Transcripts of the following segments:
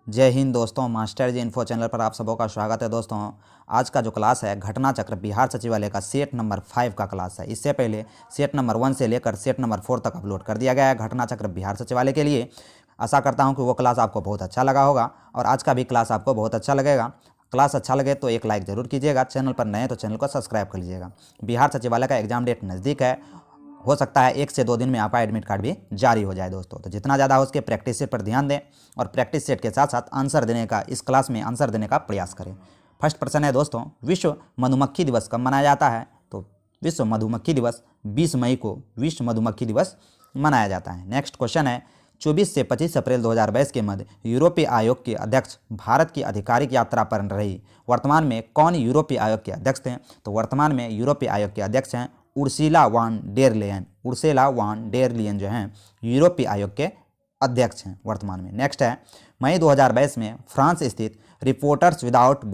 जय हिंद दोस्तों, मास्टर जी info channel पर आप सबों का स्वागत है। दोस्तों आज का जो क्लास है घटना चक्र बिहार सचिवालय का सेट नंबर 5 का क्लास है। इससे पहले सेट नंबर 1 से लेकर सेट नंबर 4 तक अपलोड कर दिया गया है घटना चक्र बिहार सचिवालय के लिए। आशा करता हूं कि वो क्लास आपको बहुत अच्छा लगा होगा और आज का भी क्लास आपको बहुत अच्छा लगेगा। क्लास अच्छा लगे तो एक लाइक ज़रूर कीजिएगा, चैनल पर नए तो चैनल को सब्सक्राइब कर लीजिएगा। बिहार सचिवालय का एग्जाम डेट नज़दीक है, हो सकता है 1 से 2 दिन में आपका एडमिट कार्ड भी जारी हो जाए दोस्तों। तो जितना ज़्यादा हो उसके प्रैक्टिस सेट पर ध्यान दें और प्रैक्टिस सेट के साथ साथ आंसर देने का, इस क्लास में आंसर देने का प्रयास करें। फर्स्ट प्रश्न है दोस्तों, विश्व मधुमक्खी दिवस कब मनाया जाता है? तो विश्व मधुमक्खी दिवस 20 मई को विश्व मधुमक्खी दिवस मनाया जाता है। नेक्स्ट क्वेश्चन है, 24 से 25 अप्रैल 2022 के मध्य यूरोपीय आयोग के अध्यक्ष भारत की आधिकारिक यात्रा पर रही। वर्तमान में कौन यूरोपीय आयोग के अध्यक्ष थे? तो वर्तमान में यूरोपीय आयोग के अध्यक्ष हैं Ursula von der Leyen. Ursula von der Leyen जो हैं यूरोपीय आयोग के अध्यक्ष हैं वर्तमान में। नेक्स्ट है, मई 2022 में फ्रांस स्थित रिपोर्टर्स विदाउट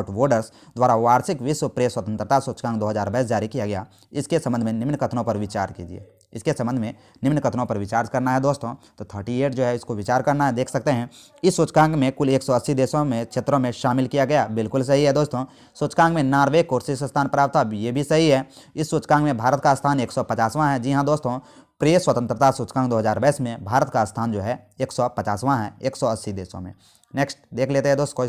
बॉर्डर्स द्वारा वार्षिक विश्व प्रेस स्वतंत्रता सूचकांक 2022 जारी किया गया। इसके संबंध में निम्न कथनों पर विचार कीजिए। इसके संबंध में निम्न कथनों पर विचार करना है दोस्तों। तो 38 जो है इसको विचार करना है। देख सकते हैं इस सूचकांक में कुल 180 देशों में क्षेत्रों में शामिल किया गया। बिल्कुल सही है दोस्तों। सूचकांक में नॉर्वे को शीर्ष स्थान प्राप्त था, ये भी सही है। इस सूचकांक में भारत का स्थान 150वां है। जी हाँ दोस्तों, प्रेस स्वतंत्रता सूचकांक 2022 में भारत का स्थान जो है 150वां है 180 देशों में। नेक्स्ट देख लेते हैं दोस्तों,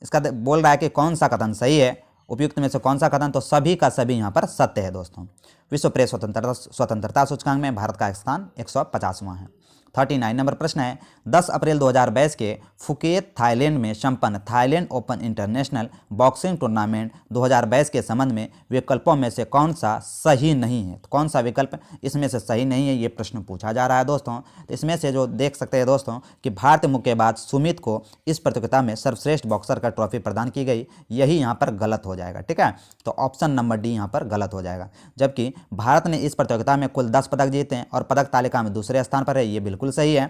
इसका बोल रहा है कि कौन सा कथन सही है, उपयुक्त में से कौन सा कथन? तो सभी का सभी यहाँ पर सत्य है दोस्तों। विश्व प्रेस स्वतंत्रता सूचकांक में भारत का स्थान 150वां है। 39 नंबर प्रश्न है, 10 अप्रैल 2022 के फुकेत थाईलैंड में संपन्न Thailand open international boxing tournament 2022 के संबंध में विकल्पों में से कौन सा सही नहीं है? तो कौन सा विकल्प इसमें से सही नहीं है, ये प्रश्न पूछा जा रहा है दोस्तों। तो इसमें से जो देख सकते हैं दोस्तों कि भारतीय मुक्केबाज सुमित को इस प्रतियोगिता में सर्वश्रेष्ठ बॉक्सर का ट्रॉफी प्रदान की गई, यही यहाँ पर गलत हो जाएगा। ठीक है, तो ऑप्शन नंबर डी यहाँ पर गलत हो जाएगा। जबकि भारत ने इस प्रतियोगिता में कुल 10 पदक जीते हैं और पदक तालिका में दूसरे स्थान पर है, ये बिल्कुल सही है।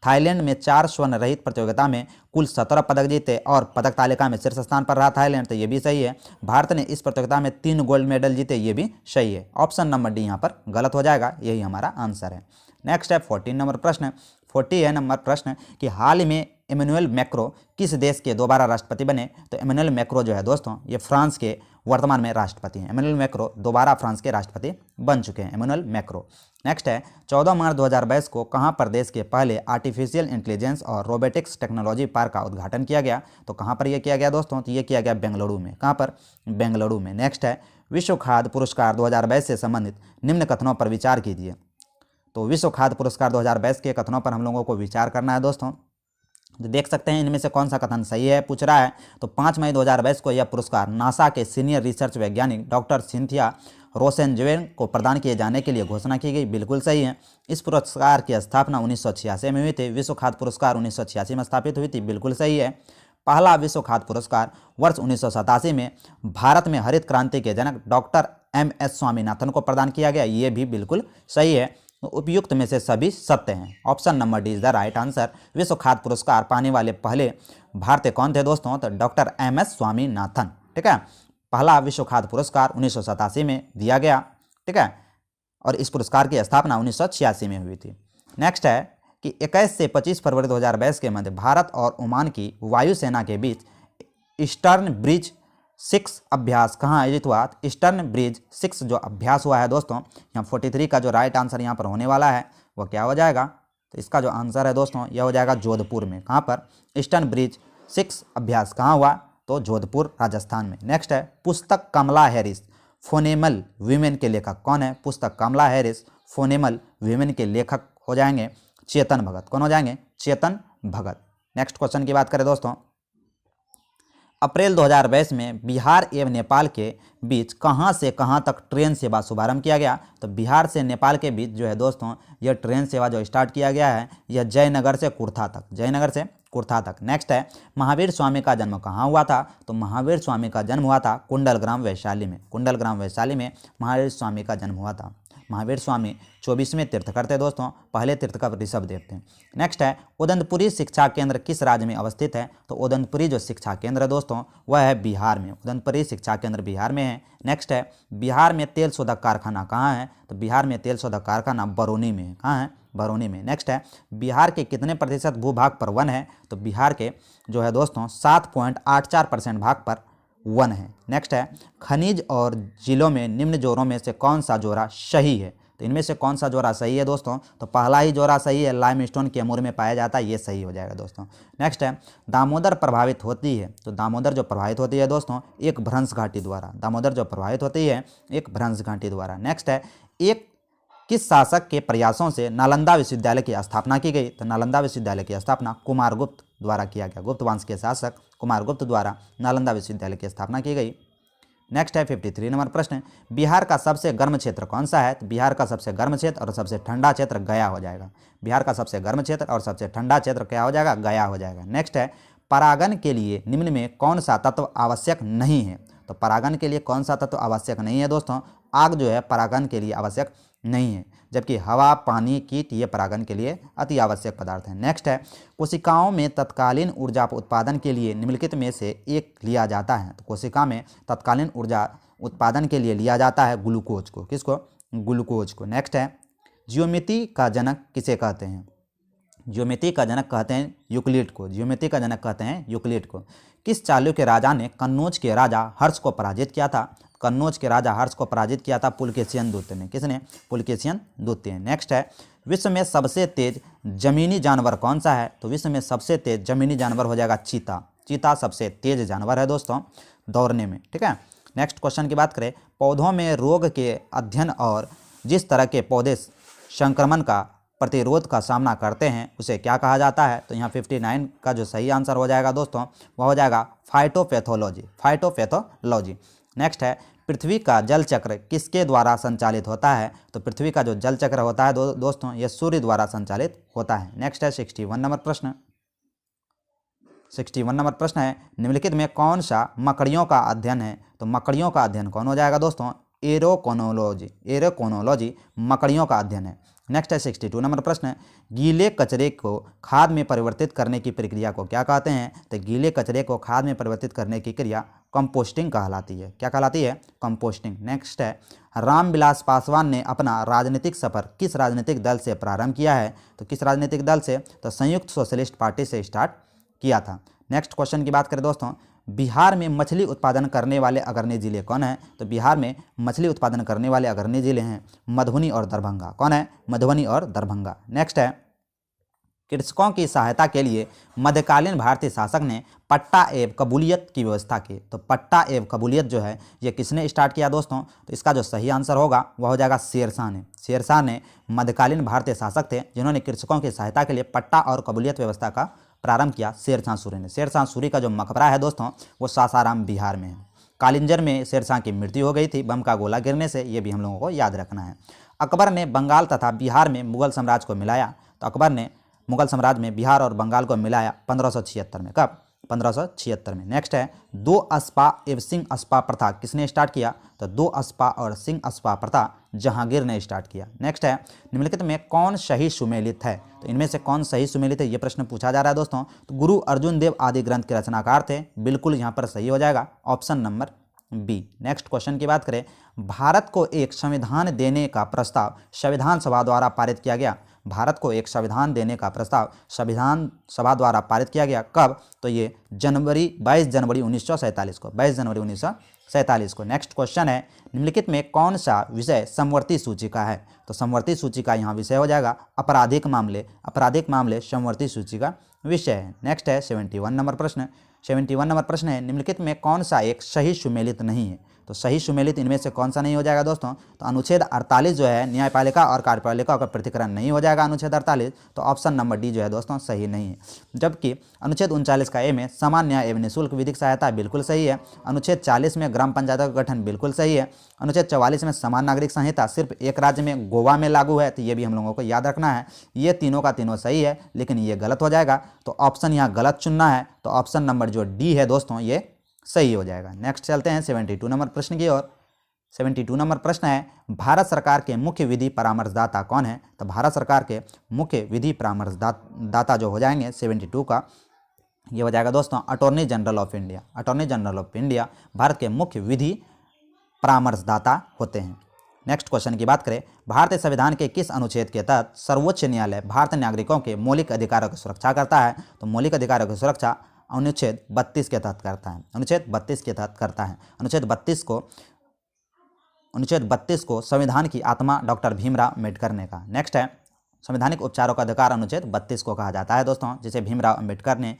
थाईलैंड में 4 स्वर्ण रहित प्रतियोगिता में कुल 17 पदक जीते और पदक तालिका में शीर्ष स्थान पर रहा थाईलैंड, तो ये भी सही है। भारत ने इस प्रतियोगिता में 3 गोल्ड मेडल जीते, ये भी सही है। ऑप्शन नंबर डी यहाँ पर गलत हो जाएगा, यही हमारा आंसर है। नेक्स्ट है 14 नंबर प्रश्न। 40 है नंबर प्रश्न कि हाल ही में इमैनुअल मैक्रो किस देश के दोबारा राष्ट्रपति बने? तो इमैनुअल मैक्रो जो है दोस्तों ये फ्रांस के वर्तमान में राष्ट्रपति हैं। इमैनुअल मैक्रो दोबारा फ्रांस के राष्ट्रपति बन चुके हैं, इमैनुअल मैक्रो। नेक्स्ट है, 14 मार्च 2022 को कहाँ पर देश के पहले आर्टिफिशियल इंटेलिजेंस और रोबोटिक्स टेक्नोलॉजी पार्क का उद्घाटन किया गया? तो कहाँ पर यह किया गया दोस्तों? तो ये किया गया बेंगलुरु में। कहाँ पर? बेंगलुरु में। नेक्स्ट है, विश्व खाद्य पुरस्कार 2022 से संबंधित निम्न कथनों पर विचार कीजिए। तो विश्व खाद्य पुरस्कार 2022 के कथनों पर हम लोगों को विचार करना है दोस्तों। तो देख सकते हैं इनमें से कौन सा कथन सही है पूछ रहा है। तो 5 मई 2022 को यह पुरस्कार नासा के सीनियर रिसर्च वैज्ञानिक डॉक्टर सिंथिया रोसेनजेन को प्रदान किए जाने के लिए घोषणा की गई, बिल्कुल सही है। इस पुरस्कार की स्थापना 1986 में हुई थी। विश्व खाद्य पुरस्कार 1986 में स्थापित हुई थी, बिल्कुल सही है। पहला विश्व खाद्य पुरस्कार वर्ष 1987 में भारत में हरित क्रांति के जनक डॉक्टर MS स्वामीनाथन को प्रदान किया गया, ये भी बिल्कुल सही है। उपयुक्त में से सभी सत्य हैं। Option number D is the right answer. विश्व खाद्य पुरस्कार पाने वाले पहले भारतीय कौन थे दोस्तों? तो डॉक्टर MS स्वामीनाथन। ठीक है, पहला विश्व खाद्य पुरस्कार 1987 में दिया गया। ठीक है, और इस पुरस्कार की स्थापना 1986 में हुई थी। नेक्स्ट है कि 21 से 25 फरवरी 2022 के मध्य भारत और ओमान की वायुसेना के बीच ईस्टर्न ब्रिज 6 अभ्यास कहाँ आयोजित हुआ? ईस्टर्न ब्रिज 6 जो अभ्यास हुआ है दोस्तों, यहाँ 43 का जो राइट आंसर यहाँ पर होने वाला है वो क्या हो जाएगा? तो इसका जो आंसर है दोस्तों यह हो जाएगा जोधपुर में। कहाँ पर? ईस्टर्न ब्रिज 6 अभ्यास कहाँ हुआ? तो जोधपुर राजस्थान में। नेक्स्ट है, पुस्तक कमला हैरिस फोनेमल वीमेन के लेखक कौन है? पुस्तक कमला हैरिस फोनेमल वीमेन के लेखक हो जाएंगे चेतन भगत। कौन हो जाएंगे? चेतन भगत। नेक्स्ट क्वेश्चन की बात करें दोस्तों, अप्रैल 2022 में बिहार एवं नेपाल के बीच कहां से कहां तक ट्रेन सेवा शुभारंभ किया गया? तो बिहार से नेपाल के बीच जो है दोस्तों यह ट्रेन सेवा जो स्टार्ट किया गया है यह जयनगर से कुर्था तक, जयनगर से कुर्था तक। नेक्स्ट है, महावीर स्वामी का जन्म कहाँ हुआ था? तो महावीर स्वामी का जन्म हुआ था कुंडलग्राम वैशाली में। कुंडलग्राम वैशाली में महावीर स्वामी का जन्म हुआ था। महावीर स्वामी 24वें तीर्थकर थे दोस्तों, पहले तीर्थकर ऋषभदेव थे। नेक्स्ट है, उदंतपुरी शिक्षा केंद्र किस राज्य में अवस्थित है? तो उदंतपुरी जो शिक्षा केंद्र है दोस्तों वह है बिहार में। उदंतपुरी शिक्षा केंद्र बिहार में है। नेक्स्ट है, बिहार में तेल शोधक कारखाना कहाँ है? तो बिहार में तेल शोधक कारखाना बरौनी में है। कहाँ है? बरौनी में। नेक्स्ट है बिहार के कितने प्रतिशत भूभाग पर वन है? तो बिहार के जो है दोस्तों 7.84% भाग पर वन है। नेक्स्ट है खनिज और जिलों में निम्न जोरों में से कौन सा जोरा सही है? तो इनमें से कौन सा जोरा सही है दोस्तों? तो पहला ही जोरा सही है, लाइमस्टोन कैमूर में पाया जाता है, ये सही हो जाएगा दोस्तों। नेक्स्ट है दामोदर प्रभावित होती है? तो दामोदर जो प्रभावित होती है दोस्तों एक भ्रंश घाटी द्वारा, दामोदर जो प्रभावित होती है एक भ्रंश घाटी द्वारा। नेक्स्ट है एक किस शासक के प्रयासों से नालंदा विश्वविद्यालय की स्थापना की गई? तो नालंदा विश्वविद्यालय की स्थापना कुमारगुप्त द्वारा किया गया, गुप्त वंश के शासक कुमारगुप्त द्वारा नालंदा विश्वविद्यालय की स्थापना की गई। नेक्स्ट है 53 नंबर प्रश्न, बिहार का सबसे गर्म क्षेत्र कौन सा है? तो बिहार का सबसे गर्म क्षेत्र और सबसे ठंडा क्षेत्र गया हो जाएगा। बिहार का सबसे गर्म क्षेत्र और सबसे ठंडा क्षेत्र क्या हो जाएगा? गया हो जाएगा। नेक्स्ट है परागन के लिए निम्न में कौन सा तत्व आवश्यक नहीं है? तो परागन के लिए कौन सा तत्व आवश्यक नहीं है दोस्तों? आग जो है परागन के लिए आवश्यक नहीं है, जबकि हवा, पानी, कीट ये परागन के लिए अति आवश्यक पदार्थ हैं। नेक्स्ट है कोशिकाओं में तत्कालीन ऊर्जा उत्पादन के लिए निम्नलिखित में से एक लिया जाता है? तो कोशिका में तत्कालीन ऊर्जा उत्पादन के लिए लिया जाता है ग्लूकोज को। किसको? ग्लूकोज को। नेक्स्ट है ज्योमिति का जनक किसे कहते हैं? ज्योमिति का जनक कहते हैं यूक्लिड को। ज्योमिति का जनक कहते हैं यूक्लिड को। किस चालुक्य राजा ने कन्नौज के राजा हर्ष को पराजित किया था? कन्नौज के राजा हर्ष को पराजित किया था पुलकेशियन दूत ने। किसने? पुलकेशियन दूत ने। नेक्स्ट है विश्व में सबसे तेज जमीनी जानवर कौन सा है? तो विश्व में सबसे तेज जमीनी जानवर हो जाएगा चीता। चीता सबसे तेज जानवर है दोस्तों दौड़ने में। ठीक है। नेक्स्ट क्वेश्चन की बात करें, पौधों में रोग के अध्ययन और जिस तरह के पौधे संक्रमण का प्रतिरोध का सामना करते हैं उसे क्या कहा जाता है? तो यहाँ 59 का जो सही आंसर हो जाएगा दोस्तों वह हो जाएगा फाइटोपैथोलॉजी। फाइटोपैथोलॉजी। नेक्स्ट है पृथ्वी का जल चक्र किसके द्वारा संचालित होता है? तो पृथ्वी का जो जल चक्र होता है दोस्तों ये सूर्य द्वारा संचालित होता है। नेक्स्ट है 61 नंबर प्रश्न। 61 नंबर प्रश्न है निम्नलिखित में कौन सा मकड़ियों का अध्ययन है? तो मकड़ियों का अध्ययन कौन हो जाएगा दोस्तों? एरोकोनोलॉजी। एरोकोनोलॉजी मकड़ियों का अध्ययन है। नेक्स्ट है 62 नंबर प्रश्न है गीले कचरे को खाद में परिवर्तित करने की प्रक्रिया को क्या कहते हैं? तो गीले कचरे को खाद में परिवर्तित करने की क्रिया कंपोस्टिंग कहलाती है। क्या कहलाती है? कंपोस्टिंग। नेक्स्ट है रामविलास पासवान ने अपना राजनीतिक सफर किस राजनीतिक दल से प्रारंभ किया है? तो किस राजनीतिक दल से? तो संयुक्त सोशलिस्ट पार्टी से स्टार्ट किया था। नेक्स्ट क्वेश्चन की बात करें दोस्तों, बिहार में मछली उत्पादन करने वाले अग्रणी जिले कौन है? तो बिहार में मछली उत्पादन करने वाले अग्रणी जिले हैं मधुबनी और दरभंगा। कौन है? मधुबनी और दरभंगा। नेक्स्ट है कृषकों की सहायता के लिए मध्यकालीन भारतीय शासक ने पट्टा एवं कबूलियत की व्यवस्था की। तो पट्टा एवं कबूलियत जो है ये किसने स्टार्ट किया दोस्तों? तो इसका जो सही आंसर होगा वह हो जाएगा शेरशाह ने। शेरशाह ने मध्यकालीन भारतीय शासक थे जिन्होंने कृषकों की सहायता के लिए पट्टा और कबूलियत व्यवस्था का प्रारंभ किया शेरशाह सूरी ने। शेरशाह सूरी का जो मकबरा है दोस्तों वो सासाराम बिहार में है। कालिंजर में शेरशाह की मृत्यु हो गई थी बम का गोला गिरने से, ये भी हम लोगों को याद रखना है। अकबर ने बंगाल तथा बिहार में मुगल साम्राज्य को मिलाया। तो अकबर ने मुगल साम्राज्य में बिहार और बंगाल को मिलाया 1576 में। कब? 1576 में। नेक्स्ट है दो अस्पा एवं सिंह अस्पा प्रथा किसने स्टार्ट किया? तो दो अस्पा और सिंह अस्पा प्रथा जहांगीर ने स्टार्ट किया। नेक्स्ट है निम्नलिखित में कौन सही सुमेलित है? तो इनमें से कौन सही सुमेलित है ये प्रश्न पूछा जा रहा है दोस्तों। तो गुरु अर्जुन देव आदि ग्रंथ के रचनाकार थे। बिल्कुल यहाँ पर सही हो जाएगा option number B. Next question की बात करें, भारत को एक संविधान देने का प्रस्ताव संविधान सभा द्वारा पारित किया गया। भारत को एक संविधान देने का प्रस्ताव संविधान सभा द्वारा पारित किया गया। कब? तो ये 22 जनवरी 1947 को। 22 जनवरी 1947 को। नेक्स्ट क्वेश्चन है निम्नलिखित में कौन सा विषय समवर्ती सूची का है? तो समवर्ती सूची का यहाँ विषय हो जाएगा आपराधिक मामले। आपराधिक मामले समवर्ती सूची का विषय है। नेक्स्ट है 71 नंबर प्रश्न। 71 नंबर प्रश्न है निम्नलिखित में कौन सा एक सही सुमेलित नहीं है? तो सही सुमेलित इनमें से कौन सा नहीं हो जाएगा दोस्तों? तो अनुच्छेद 48 जो है न्यायपालिका और कार्यपालिका का प्रतिकरण नहीं हो जाएगा अनुच्छेद 48। तो ऑप्शन नंबर डी जो है दोस्तों सही नहीं है। जबकि अनुच्छेद 39 का ए में समान न्याय एवं निःशुल्क विधिक सहायता बिल्कुल सही है। अनुच्छेद 40 में ग्राम पंचायतों का गठन बिल्कुल सही है। अनुच्छेद 44 में समान नागरिक संहिता सिर्फ एक राज्य में गोवा में लागू है, तो ये भी हम लोगों को याद रखना है। ये तीनों का तीनों सही है लेकिन ये गलत हो जाएगा, तो ऑप्शन यहाँ गलत चुनना है। तो ऑप्शन नंबर जो डी है दोस्तों ये सही हो जाएगा। नेक्स्ट चलते हैं 72 नंबर प्रश्न की ओर। 72 नंबर प्रश्न है भारत सरकार के मुख्य विधि परामर्शदाता कौन है? तो भारत सरकार के मुख्य विधि परामर्शदाता जो हो जाएंगे 72 का ये हो जाएगा दोस्तों attorney general of India. Attorney general of India Bharat के मुख्य विधि परामर्शदाता होते हैं। नेक्स्ट क्वेश्चन की बात करें, भारतीय संविधान के किस अनुच्छेद के तहत सर्वोच्च न्यायालय भारतीय नागरिकों के मौलिक अधिकारों की सुरक्षा करता है? तो मौलिक अधिकारों की सुरक्षा अनुच्छेद 32 के तहत करता है। अनुच्छेद 32 के तहत करता है। अनुच्छेद 32 को संविधान की आत्मा डॉक्टर भीमराव अम्बेडकर ने कहा। नेक्स्ट है, संवैधानिक उपचारों का अधिकार अनुच्छेद 32 को कहा जाता है दोस्तों, जिसे भीमराव अम्बेडकर ने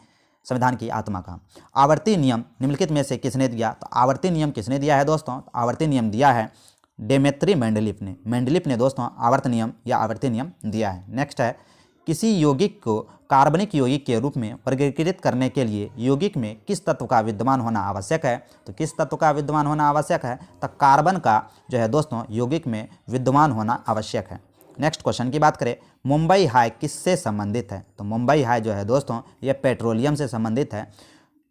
संविधान की आत्मा कहा। आवर्ती नियम निम्नलिखित में से किसने दिया? तो आवर्ती नियम किसने दिया है दोस्तों? आवर्ती नियम दिया है डेमेत्री मेंडलीफ ने। मेंडलीफ ने दोस्तों आवर्त नियम या आवर्ती नियम दिया है। नेक्स्ट है, किसी यौगिक को कार्बनिक यौगिक के रूप में वर्गीकृत करने के लिए यौगिक में किस तत्व का विद्यमान होना आवश्यक है? तो किस तत्व का विद्यमान होना आवश्यक है? तो कार्बन का जो है दोस्तों यौगिक में विद्यमान होना आवश्यक है। नेक्स्ट क्वेश्चन की बात करें, मुंबई हाई किससे संबंधित है? तो मुंबई हाई जो है दोस्तों ये पेट्रोलियम से संबंधित है।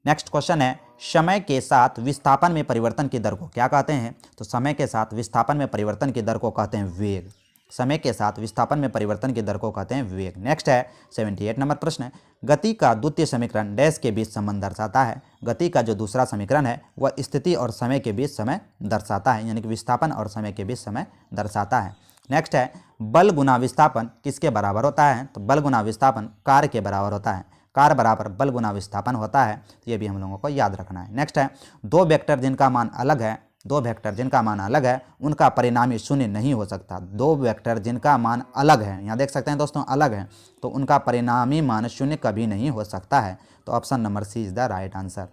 नेक्स्ट क्वेश्चन है, समय के साथ विस्थापन में परिवर्तन की दर को क्या कहते हैं? तो समय के साथ विस्थापन में परिवर्तन की दर को कहते हैं वेग। समय के साथ विस्थापन में परिवर्तन की दर को कहते हैं वेग। नेक्स्ट है 78 नंबर प्रश्न, गति का द्वितीय समीकरण डैश के बीच संबंध दर्शाता है। गति का जो दूसरा समीकरण है वह स्थिति और समय के बीच समय दर्शाता है, यानी कि विस्थापन और समय के बीच समय दर्शाता है। नेक्स्ट है, बल गुना विस्थापन किसके बराबर होता है? तो बल गुना विस्थापन कार्य के बराबर होता है। कार्य बराबर बल गुना विस्थापन होता है, तो ये भी हम लोगों को याद रखना है। नेक्स्ट है, दो वेक्टर जिनका मान अलग है उनका परिणामी शून्य नहीं हो सकता। दो वेक्टर जिनका मान अलग है, यहाँ देख सकते हैं दोस्तों अलग है, तो उनका परिणामी मान शून्य कभी नहीं हो सकता है। तो option number C is the right answer.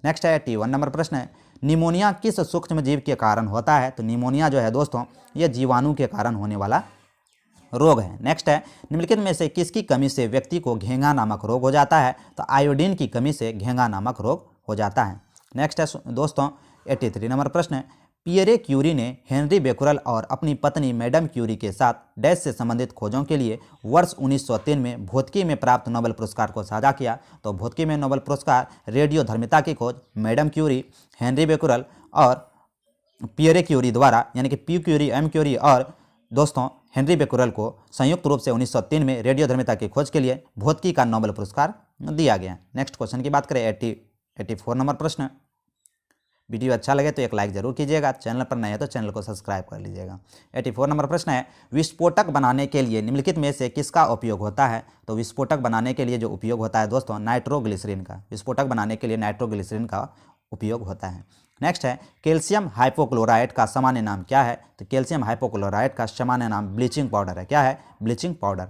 Next है 81 नंबर प्रश्न है, निमोनिया किस सूक्ष्म जीव के कारण होता है? तो निमोनिया जो है दोस्तों यह जीवाणु के कारण होने वाला रोग है। नेक्स्ट है, निम्नलिखित में से किसकी कमी से व्यक्ति को घेंगा नामक रोग हो जाता है? तो आयोडीन की कमी से घेंगा नामक रोग हो जाता है। नेक्स्ट है दोस्तों 83 नंबर प्रश्न है, पियरे क्यूरी ने हेनरी बेकुरल और अपनी पत्नी मैडम क्यूरी के साथ डैश से संबंधित खोजों के लिए वर्ष 1903 में भौतिकी में प्राप्त नोबेल पुरस्कार को साझा किया। तो भौतिकी में नोबेल पुरस्कार रेडियोधर्मिता की खोज मैडम क्यूरी, हेनरी बेकुरल और पियरे क्यूरी द्वारा, यानी कि पी क्यूरी, एम क्यूरी और दोस्तों हेनरी बेकुरल को संयुक्त रूप से 1903 में रेडियोधर्मिता की खोज के लिए भौतिकी का नोबेल पुरस्कार दिया गया। नेक्स्ट क्वेश्चन की बात करें 84 नंबर प्रश्न, वीडियो अच्छा लगे तो एक लाइक जरूर कीजिएगा, चैनल पर नए हैं तो चैनल को सब्सक्राइब कर लीजिएगा। 84 नंबर प्रश्न है, विस्फोटक बनाने के लिए निम्नलिखित में से किसका उपयोग होता है? तो विस्फोटक बनाने के लिए जो उपयोग होता है दोस्तों नाइट्रोग्लिसरीन का। विस्फोटक बनाने के लिए नाइट्रोग्लिसरीन का उपयोग होता है। नेक्स्ट है, कैल्शियम हाइपोक्लोराइड का सामान्य नाम क्या है? तो कैल्शियम हाइपोक्लोराइड का सामान्य नाम ब्लीचिंग पाउडर है। क्या है? Bleaching powder.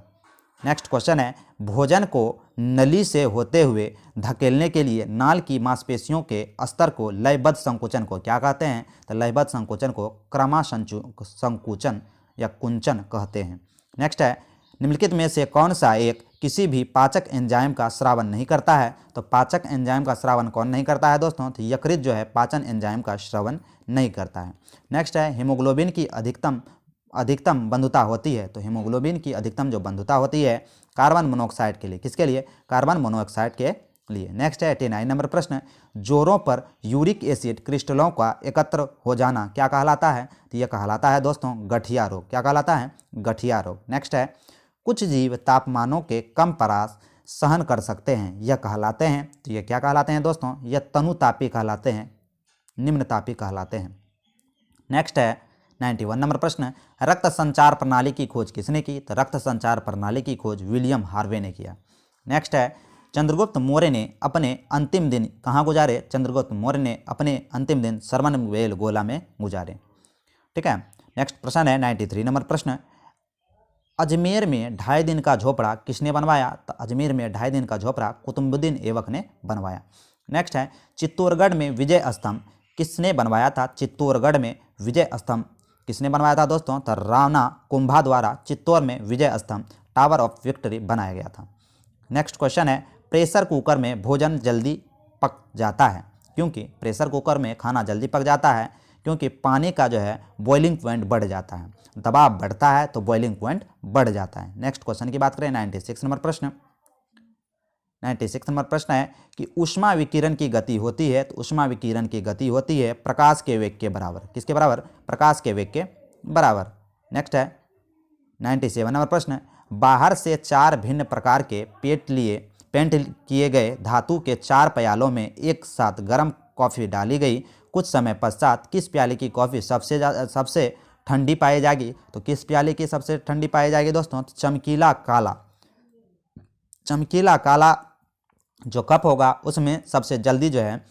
नेक्स्ट क्वेश्चन है, भोजन को नली से होते हुए धकेलने के लिए नाल की मांसपेशियों के स्तर को लयबद्ध संकुचन को क्या कहते हैं? तो लयबद्ध संकुचन को क्रमसंकुचन या कुंचन कहते हैं। नेक्स्ट है, निम्नलिखित में से कौन सा एक किसी भी पाचक एंजाइम का स्रावन नहीं करता है? तो पाचक एंजाइम का स्रावन कौन नहीं करता है दोस्तों? तो यकृत जो है पाचन एंजाइम का श्रवण नहीं करता है। नेक्स्ट है, हीमोग्लोबिन की अधिकतम बंधुता होती है। तो हीमोग्लोबिन की अधिकतम जो बंधुता होती है कार्बन मोनोऑक्साइड के लिए। किसके लिए? कार्बन मोनोऑक्साइड के लिए। नेक्स्ट है 89 नंबर प्रश्न, जोड़ों पर यूरिक एसिड क्रिस्टलों का एकत्र हो जाना क्या कहलाता है? तो यह कहलाता है दोस्तों गठिया रोग। क्या कहलाता है? गठिया रोग। नेक्स्ट है, कुछ जीव तापमानों के कम परास सहन कर सकते हैं, यह कहलाते हैं। तो ये क्या कहलाते हैं दोस्तों? यह तनुतापी कहलाते हैं, निम्नतापी कहलाते हैं। नेक्स्ट है 91 नंबर प्रश्न, रक्त संचार प्रणाली की खोज किसने की? तो रक्त संचार प्रणाली की खोज विलियम हार्वे ने किया। नेक्स्ट है, चंद्रगुप्त मौर्य ने अपने अंतिम दिन कहाँ गुजारे? चंद्रगुप्त मौर्य ने अपने अंतिम दिन सरमनवेल गोला में गुजारे। ठीक है। नेक्स्ट प्रश्न है 93 नंबर प्रश्न, अजमेर में 2.5 दिन का झोपड़ा किसने बनवाया? तो अजमेर में 2.5 दिन का झोपड़ा कुतुबुद्दीन ऐबक ने बनवाया। नेक्स्ट है, चित्तौड़गढ़ में विजय स्तंभ किसने बनवाया था? चित्तौड़गढ़ में विजय स्तंभ किसने बनवाया था दोस्तों? तो राणा कुंभा द्वारा चित्तौड़ में विजय स्तंभ टावर ऑफ विक्ट्री बनाया गया था। नेक्स्ट क्वेश्चन है, प्रेशर कुकर में भोजन जल्दी पक जाता है क्योंकि प्रेशर कुकर में खाना जल्दी पक जाता है क्योंकि पानी का जो है बॉइलिंग पॉइंट बढ़ जाता है। दबाव बढ़ता है तो बॉइलिंग पॉइंट बढ़ जाता है। नेक्स्ट क्वेश्चन की बात करें 96 नंबर प्रश्न। 96 नंबर प्रश्न है कि ऊष्मा विकिरण की गति होती है, तो ऊष्मा विकिरण की गति होती है प्रकाश के वेग के बराबर। किसके बराबर? प्रकाश के वेग के बराबर। नेक्स्ट है 97 नंबर प्रश्न, बाहर से 4 भिन्न प्रकार के पेंट किए गए धातु के 4 प्यालों में एक साथ गर्म कॉफ़ी डाली गई। कुछ समय पश्चात किस प्याले की कॉफ़ी सबसे ठंडी पाई जाएगी, तो किस प्याले की सबसे ठंडी पाई जाएगी दोस्तों? तो चमकीला काला, चमकीला काला जो कप होगा उसमें सबसे जल्दी जो है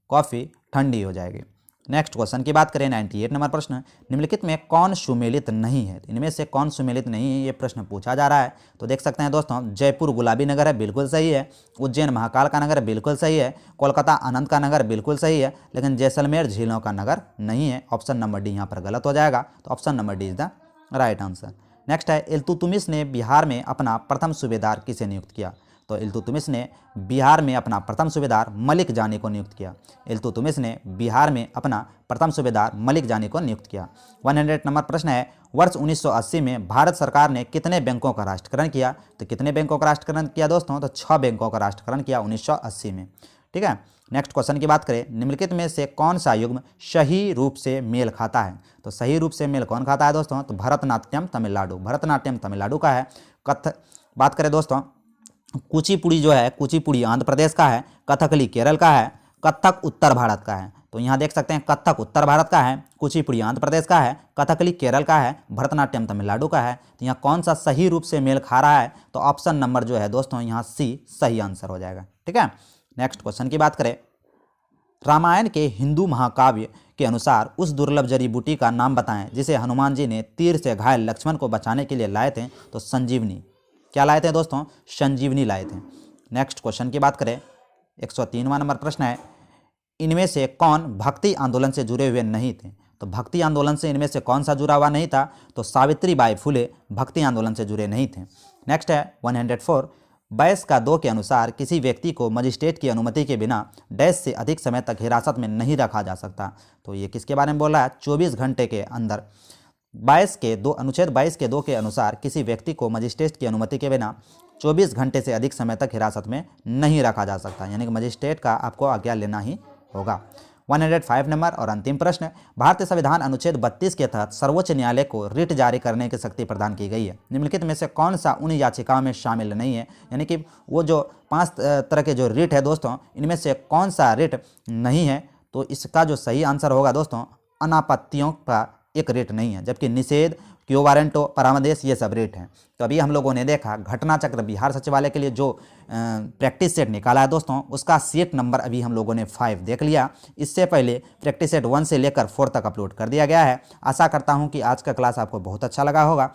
कॉफ़ी ठंडी हो जाएगी। नेक्स्ट क्वेश्चन की बात करें 98 नंबर प्रश्न, निम्नलिखित में कौन सुमेलित नहीं है? इनमें से कौन सुमेलित नहीं है, ये प्रश्न पूछा जा रहा है। तो देख सकते हैं दोस्तों, जयपुर गुलाबी नगर है, बिल्कुल सही है। उज्जैन महाकाल का नगर बिल्कुल सही है। कोलकाता आनंद का नगर बिल्कुल सही है। लेकिन जैसलमेर झीलों का नगर नहीं है। ऑप्शन नंबर डी यहाँ पर गलत हो जाएगा। तो option number D is the right answer. Next है, इल्तुतमिश ने बिहार में अपना प्रथम सूबेदार किसे नियुक्त किया? तो इल्तुतमिश ने बिहार में अपना प्रथम सूबेदार मलिक जानी को नियुक्त किया। इल्तुतमिश ने बिहार में अपना प्रथम सूबेदार मलिक जानी को नियुक्त किया। 100 नंबर प्रश्न है, वर्ष 1980 में भारत सरकार ने कितने बैंकों का राष्ट्रीयकरण किया? तो कितने बैंकों का राष्ट्रीयकरण किया दोस्तों? तो 6 बैंकों का राष्ट्रीयकरण किया 1980 में। ठीक है। नेक्स्ट क्वेश्चन की बात करें, निम्नलिखित में से कौन सा युग्म सही रूप से मेल खाता है? तो सही रूप से मेल कौन खाता है दोस्तों? तो भरतनाट्यम तमिलनाडु, भरतनाट्यम तमिलनाडु का है। बात करें दोस्तों, कुचिपुड़ी जो है, कुचिपुड़ी आंध्र प्रदेश का है। कथकली केरल का है। कथक उत्तर भारत का है। तो यहाँ देख सकते हैं, कथक उत्तर भारत का है, कुचिपुड़ी आंध्र प्रदेश का है, कथकली केरल का है, भरतनाट्यम तमिलनाडु का है। तो यहाँ कौन सा सही रूप से मेल खा रहा है? तो ऑप्शन नंबर जो है दोस्तों यहाँ सी सही आंसर हो जाएगा। ठीक है। नेक्स्ट क्वेश्चन की बात करें, रामायण के हिंदू महाकाव्य के अनुसार उस दुर्लभ जड़ी बूटी का नाम बताएं जिसे हनुमान जी ने तीर से घायल लक्ष्मण को बचाने के लिए लाए थे। तो संजीवनी। क्या लाए थे दोस्तों? संजीवनी लाए थे। नेक्स्ट क्वेश्चन की बात करें, 103वां नंबर प्रश्न है, इनमें से कौन भक्ति आंदोलन से जुड़े हुए नहीं थे? तो भक्ति आंदोलन से इनमें से कौन सा जुड़ा हुआ नहीं था? तो सावित्रीबाई फुले भक्ति आंदोलन से जुड़े नहीं थे। नेक्स्ट है 104, बैस का 2 के अनुसार किसी व्यक्ति को मजिस्ट्रेट की अनुमति के बिना डैश से अधिक समय तक हिरासत में नहीं रखा जा सकता। तो ये किसके बारे में बोल रहा है? 24 घंटे के अंदर अनुच्छेद 22 के 2 के अनुसार किसी व्यक्ति को मजिस्ट्रेट की अनुमति के बिना 24 घंटे से अधिक समय तक हिरासत में नहीं रखा जा सकता, यानी कि मजिस्ट्रेट का आपको आज्ञा लेना ही होगा। 105 नंबर और अंतिम प्रश्न, भारतीय संविधान अनुच्छेद 32 के तहत सर्वोच्च न्यायालय को रिट जारी करने की शक्ति प्रदान की गई है। निम्नलिखित में से कौन सा उन याचिकाओं में शामिल नहीं है? यानी कि वो जो 5 तरह के जो रिट है दोस्तों, इनमें से कौन सा रिट नहीं है? तो इसका जो सही आंसर होगा दोस्तों, अनापत्तियों का एक रेट नहीं है, जबकि निषेध, क्यो वारंटो, परामर्श ये सब रेट हैं। तो अभी हम लोगों ने देखा घटना चक्र बिहार सचिवालय के लिए जो प्रैक्टिस सेट निकाला है दोस्तों, उसका सेट नंबर अभी हम लोगों ने 5 देख लिया। इससे पहले प्रैक्टिस सेट 1 से लेकर 4 तक अपलोड कर दिया गया है। आशा करता हूँ कि आज का क्लास आपको बहुत अच्छा लगा होगा।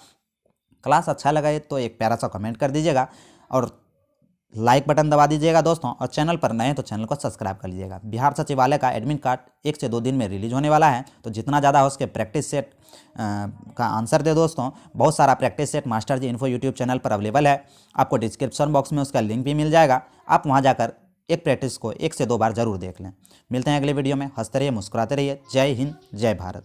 क्लास अच्छा लगा तो एक प्यारा सा कमेंट कर दीजिएगा और लाइक बटन दबा दीजिएगा दोस्तों, और चैनल पर नए हैं तो चैनल को सब्सक्राइब कर लीजिएगा। बिहार सचिवालय का एडमिट कार्ड 1 से 2 दिन में रिलीज होने वाला है, तो जितना ज़्यादा हो उसके प्रैक्टिस सेट का आंसर दे दोस्तों। बहुत सारा प्रैक्टिस सेट मास्टर जी इन्फो यूट्यूब चैनल पर अवेलेबल है, आपको डिस्क्रिप्शन बॉक्स में उसका लिंक भी मिल जाएगा। आप वहाँ जाकर एक प्रैक्टिस को 1 से 2 बार जरूर देख लें। मिलते हैं अगले वीडियो में। हंसते रहिए, मुस्कुराते रहिए। जय हिंद, जय भारत।